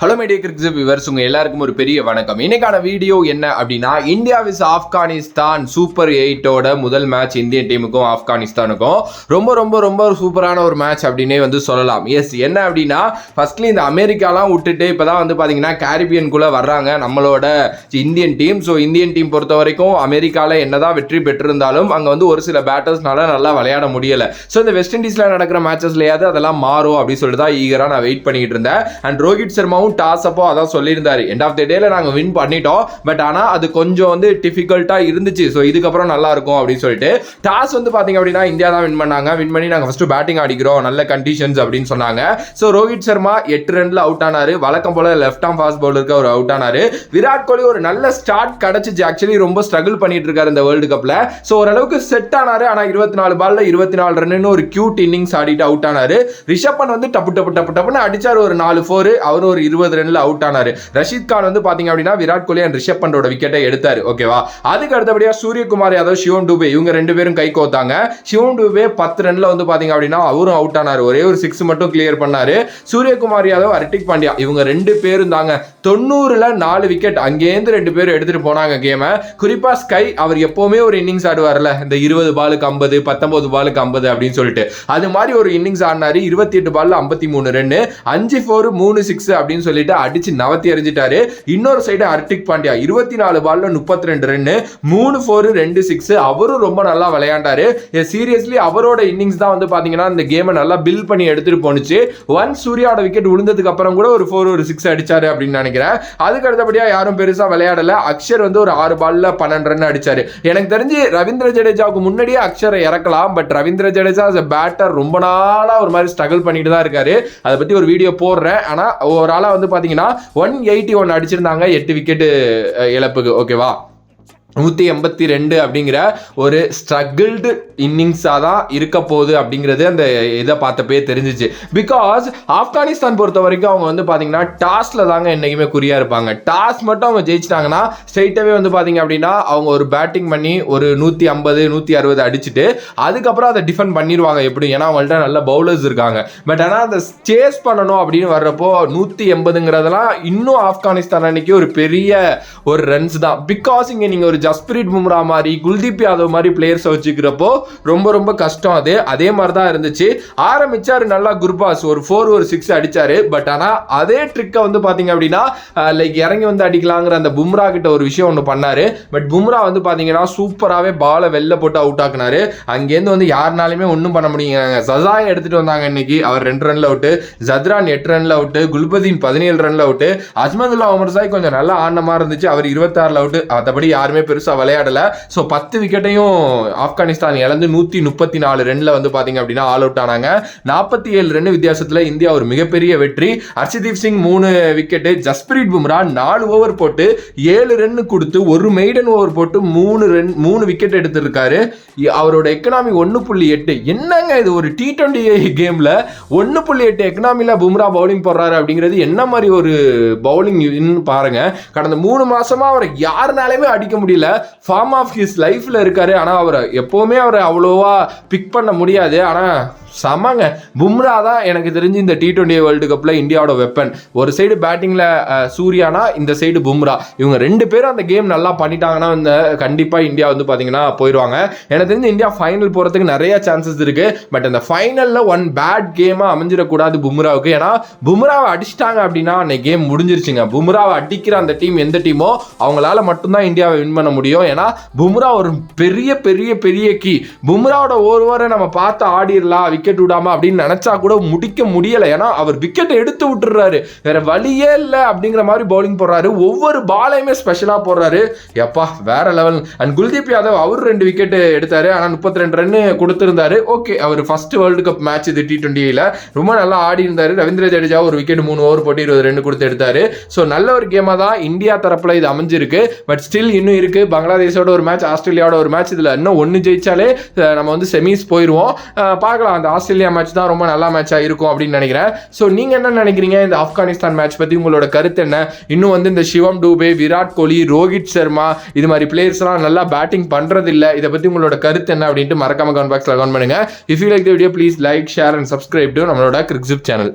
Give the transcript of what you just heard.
Hello media cricket viewers, உங்க எல்லாருக்கும் ஒரு பெரிய வணக்கம். இன்னைக்கான வீடியோ என்ன அப்படின்னா, இந்தியா விஸ் ஆப்கானிஸ்தான் சூப்பர் 8ஓட முதல் மேட்ச் இந்தியன் டீமுக்கும் ஆப்கானிஸ்தானுக்கும் ரொம்ப ரொம்ப ரொம்ப சூப்பரான ஒரு மேட்ச் அப்படின்னே சொல்லலாம். எஸ், என்ன அப்படின்னா ஃபர்ஸ்ட்லி இந்த அமெரிக்காலாம் விட்டுட்டு இப்போதான் பார்த்தீங்கன்னா கேரிபியனுக்குள்ளே வர்றாங்க நம்மளோட Indian team. So Indian team பொறுத்த வரைக்கும் அமெரிக்காவில் என்னதான் வெற்றி பெற்றிருந்தாலும் அங்கே ஒரு சில பேட்டர்ஸ்னால நல்லா விளையாட முடியலை. ஸோ இந்த வெஸ்ட் இண்டீஸில் நடக்கிற மேட்சஸ்லையாவது அதெல்லாம் மாறும் அப்படின்னு சொல்லிட்டு தான் ஈகராக நான் வெயிட் பண்ணிட்டு இருந்தேன். அண்ட் ரோஹித் சர்மாவும் டாஸ் அப்போ அதான் சொல்லியிருந்தாரு, எண்ட் ஆஃப் தி டேல நாங்க வின் பண்ணிட்டோம், பட் ஆனா அது கொஞ்சம் டிஃபிகல்ட்டா இருந்துச்சு. ஸோ இதுக்கப்புறம் நல்லா இருக்கும் அப்படின்னு சொல்லிட்டு டாஸ் பாத்தீங்க அப்படின்னா இந்தியா தான் வின் பண்ணாங்க. வின் பண்ணி நாங்க ஃபர்ஸ்ட் பேட்டிங் ஆடிக்கிறோம், நல்ல கண்டிஷன்ஸ் அப்படின்னு சொன்னாங்க. ஸோ ரோஹித் சர்மா 8 ரன்ல அவுட் ஆனாரு. வழக்கம் போல லெஃப்ட் ஆர்ம் ஃபாஸ்ட் பவுலருக்கு அவர் அவுட் ஆனாரு. விராட் கோலி ஒரு நல்ல ஸ்டார்ட் கிடைச்சிச்சு. ஆக்சுவலி ரொம்ப ஸ்ட்ரகிள் பண்ணிட்டு இருக்காரு இந்த வேர்ல்டு கப்ல. ஸோ ஓரளவுக்கு செட் ஆனாரு. ஆனா 24 பால்ல 24 ரன் ஒரு கியூட் இன்னிங்ஸ் ஆடிட்டு அவுட் ஆனாரு. ரிஷப் பண்ட் டப்பு டப்பு டப்பு டப்புன்னு அடிச்சாரு ஒரு 4-4. அவர் ஒரு 20 ரன்ல அவுட் ஆனாரு. ரஷீத் கான் பாத்தீங்க அப்படின்னா விராட் கோலி அண்ட் ரிஷப் பண்டோட விக்கெட்டை எடுத்தாரு. ஓகேவா, அதுக்கு அடுத்தபடியா சூரியகுமார் யாதவ், சிவம் டூபே இவங்க 2 பேரும் கை கோத்தாங்க. சிவம் டூபே 10 ரன்ல பாத்தீங்க அப்படின்னா அவரும் அவுட் ஆனாரு. ஒரே ஒரு 6 மட்டும் கிளியர் பண்ணாரு. சூரியகுமார் யாதவ், ஹர்திக் பாண்டியா இவங்க 2 பேரும் தாங்க 90ல 4 விக்கெட் அங்கேருந்து 2 பேரும் எடுத்துட்டு போனாங்க கேமை. குறிப்பா ஸ்கை அவர் எப்பவுமே ஒரு இன்னிங்ஸ் ஆடுவார்ல, இந்த 20 பாலுக்கு 50, 19 பாலுக்கு 50 அப்படின்னு சொல்லிட்டு அது மாதிரி ஒரு இன்னிங்ஸ் ஆடினாரு. 28 பால்ல 53 ரன், 5-4 3-6 அப்படின்னு சொல்லிட்டு அடிச்சு நவத்தி எறிஞ்சிட்டாரு. இன்னொரு சைடு ஹர்திக் பாண்டியா 24 பால்ல 32 ரன், 3-4 2-6 அவரும் ரொம்ப நல்லா விளையாண்டாரு. சீரியஸ்லி அவரோட இன்னிங்ஸ் தான் பாத்தீங்கன்னா இந்த கேமை நல்லா பில்ட் பண்ணி எடுத்துட்டு போனுச்சு. ஒன் சூர்யாவோட விக்கெட் விழுந்ததுக்கு அப்புறம் கூட ஒரு 4 ஒரு 6 அடிச்சாரு அப்படின்னு நினைக்கிறேன். அதுக்கு அடுத்தபடியா யாரும் பெருசா விளையாடல. அக்ஷர் ஒரு 6 பால்ல 12 ரன் அடிச்சாரு. எனக்கு தெரிஞ்சு ரவீந்திர ஜடேஜாவுக்கு முன்னாடியே அக்ஷரை இறக்கலாம், பட் ரவீந்திர ஜடேஜா பேட்டர் ரொம்ப நாளா ஒரு மாதிரி ஸ்ட்ரகிள் பண்ணிட்டு தான் இருக்காரு. அதை பத்தி ஒரு வீடியோ போடுறேன். ஆனா ஒரு ஆளா பாத்தீங்கன்னா 181 அடிச்சிருந்தாங்க 8 விக்கெட் இழப்புக்கு. ஓகேவா, 182 அப்படிங்கிற ஒரு ஸ்ட்ரகிள்டு இன்னிங்ஸாக தான் இருக்க போகுது அப்படிங்கிறது அந்த இதை பார்த்தப்பே தெரிஞ்சிச்சு. பிகாஸ் ஆப்கானிஸ்தான் பொறுத்த வரைக்கும் அவங்க பார்த்தீங்கன்னா டாஸில் தாங்க என்றைக்குமே குறியாக இருப்பாங்க. டாஸ் மட்டும் அவங்க ஜெயிச்சிட்டாங்கன்னா ஸ்ட்ரைட்டாகவே பார்த்தீங்க அப்படின்னா அவங்க ஒரு பேட்டிங் பண்ணி ஒரு 150 160 அடிச்சுட்டு அதுக்கப்புறம் அதை டிஃபெண்ட் பண்ணிடுவாங்க எப்படி, ஏன்னா அவங்கள்ட்ட நல்ல பவுலர்ஸ் இருக்காங்க. பட் ஆனால் அதை சேஸ் பண்ணணும் அப்படின்னு வர்றப்போ 180ங்கிறதெல்லாம் இன்னும் ஆப்கானிஸ்தான் அன்னைக்கு ஒரு பெரிய ஒரு ரன்ஸ் தான். பிகாஸ் இங்கே நீங்கள் ஒரு ஜஸ்பிரீத் பும்ரா மாதிரி, குல்தீப் யாதவ் மாதிரி பிளேயர்ஸ் வச்சுக்கிறப்போ ரொம்ப ரொம்ப கஷ்டம். அதே மாதிரி தான் இருந்துச்சு. ஆரம்பிச்சாரு நல்லா குர்பாஸ் ஒரு 4 ஒரு 6 அடிச்சாரு. பட் ஆனா அதே ட்ரிக்கை பாத்தீங்க அப்படின்னா லைக் இறங்கி அடிக்கலாங்கிற அந்த பும்ரா கிட்ட ஒரு விஷயம் ஒன்று பண்ணாரு. பட் பும்ரா பாத்தீங்கன்னா சூப்பராகவே பாலை வெளில போட்டு அவுட் ஆக்குனாரு. அங்கேருந்து யாருனாலுமே ஒன்றும் பண்ண முடியுங்க. சசாய் எடுத்துட்டு வந்தாங்க இன்னைக்கு, அவர் 2 ரன்ல அவுட்டு, ஜத்ரான் 8 ரன்ல அவுட்டு, குல்பதீன் 17 ரன்ல அவுட்டு, அஜ்மதுல்லா உமர்சாய் கொஞ்சம் நல்லா ஆனமா இருந்துச்சு, அவர் 26 அவுட்டு. மற்றபடி யாருமே பெருசா விளையாடல. சோ 10 விக்கெட்டையும் ஆப்கானிஸ்தான் இழந்து 134 ரன்ல பாத்தீங்க அப்படின்னா ஆல் அவுட் ஆனாங்க. 47 ரன் வித்தியாசத்துல இந்தியா ஒரு மிகப்பெரிய வெற்றி. ஹர்ஷதீப் சிங் 3 விக்கெட், ஜஸ்பிரீத் பும்ரா 4 ஓவர் போட்டு 7 ரன் கொடுத்து ஒரு மெய்டன் ஓவர் போட்டு 3 விக்கெட் எடுத்திருக்காரு. அவரோட எக்கனாமி 1.8. என்னங்க இது, ஒரு T20 கேம்ல 1.8 எக்கனாமில பும்ரா பவுலிங் போடுறாரு அப்படிங்கிறது என்ன மாதிரி ஒரு பவுலிங் பாருங்க. கடந்த 3 மாசமா அவரை யாருனாலுமே அடிக்க முடியல. ஃபார்ம் ஆஃப் ஹிஸ் லைஃப்ல இருக்காரு. ஆனா அவரை எப்பவுமே அவரை அவ்வளோவா பிக் பண்ண முடியாது. ஆனா சமாங்க பும்ரா தான் எனக்கு தெரிஞ்சு இந்த T20 வேர்ல்டு கப்ல இந்தியாவோட வெப்பன். ஒரு சைடு பேட்டிங்ல சூர்யானா, இந்த சைடு பும்ரா. இவங்க 2 பேரும் அந்த கேம் நல்லா பண்ணிட்டாங்கன்னா கண்டிப்பா இந்தியா பாத்தீங்கன்னா போயிடுவாங்க. எனக்கு தெரிஞ்சு இந்தியா ஃபைனல் போறதுக்கு நிறைய சான்சஸ் இருக்கு. பட் அந்த ஃபைனல்ல ஒன் பேட் கேமா அமைஞ்சிடக்கூடாது பும்ராவுக்கு. ஏன்னா பும்ராவை அடிச்சிட்டாங்க அப்படின்னா அன்னைக்கு கேம் முடிஞ்சிருச்சுங்க. பும்ராவை அடிக்கிற அந்த டீம் எந்த டீமோ அவங்களால மட்டும்தான் இந்தியாவை வின் பண்ண முடியும். ஏன்னா பும்ரா ஒரு பெரிய பெரிய பெரிய கீ. பும்ராவோட ஓவரை நம்ம பார்த்து ஆடிடலாம் விக்கெட் விடாம அப்படின்னு நினைச்சா கூட முடிக்க முடியல. ஏன்னா அவர் விக்கெட் எடுத்து விட்டுறாரு, வேற வழியே இல்லை அப்படிங்கிற மாதிரி பவுலிங் போடுறாரு. ஒவ்வொரு பாலையுமே ஸ்பெஷலா போடுறாரு. எப்பா வேற லெவல். அண்ட் குல்தீப் யாதவ் அவர் 2 விக்கெட் எடுத்தாரு. ஆனா 32 ரன் கொடுத்திருந்தாரு. ஓகே, அவர் ஃபர்ஸ்ட் வேர்ல்டு கப் மேட்ச் இது T20ல ரொம்ப நல்லா ஆடி இருந்தாரு. ரவீந்திர ஜடேஜா ஒரு விக்கெட் 3 ஓவர் போட்டு 20 ரன் கொடுத்து எடுத்தாரு. ஸோ நல்ல ஒரு கேமா தான் இந்தியா தரப்புல இது அமைஞ்சிருக்கு. பட் ஸ்டில் இன்னும் இருக்கு. பங்களாதேஷோட ஒரு மேட்ச், ஆஸ்திரேலியாவோட ஒரு மேட்ச். இதுல இன்னும் 1 ஜெயிச்சாலே நம்ம செமிஸ் போயிருவோம். பார்க்கலாம். அந்த ஆஸ்திரேலியா மேட்ச் தான் ரொம்ப நல்ல மேட்சா இருக்கும் அப்படின்னு நினைக்கிறேன். ஸோ நீங்க என்ன நினைக்கிறீங்க இந்த ஆப்கானிஸ்தான் மேட்ச் பத்தி? உங்களோட கருத்து என்ன? இன்னும் இந்த சிவம் டூபே, விராட் கோலி, ரோஹித் சர்மா இது மாதிரி பிளேயர்ஸ் எல்லாம் நல்லா பேட்டிங் பண்றது இல்ல. இதை பத்தி உங்களோட கருத்து என்ன அப்படின்ட்டு மறக்காம கமெண்ட் பாக்ஸ்ல கமெண்ட் பண்ணுங்க. If you like the video please like, share and subscribe to நம்மளோட கிரிக்கெட் சேனல்.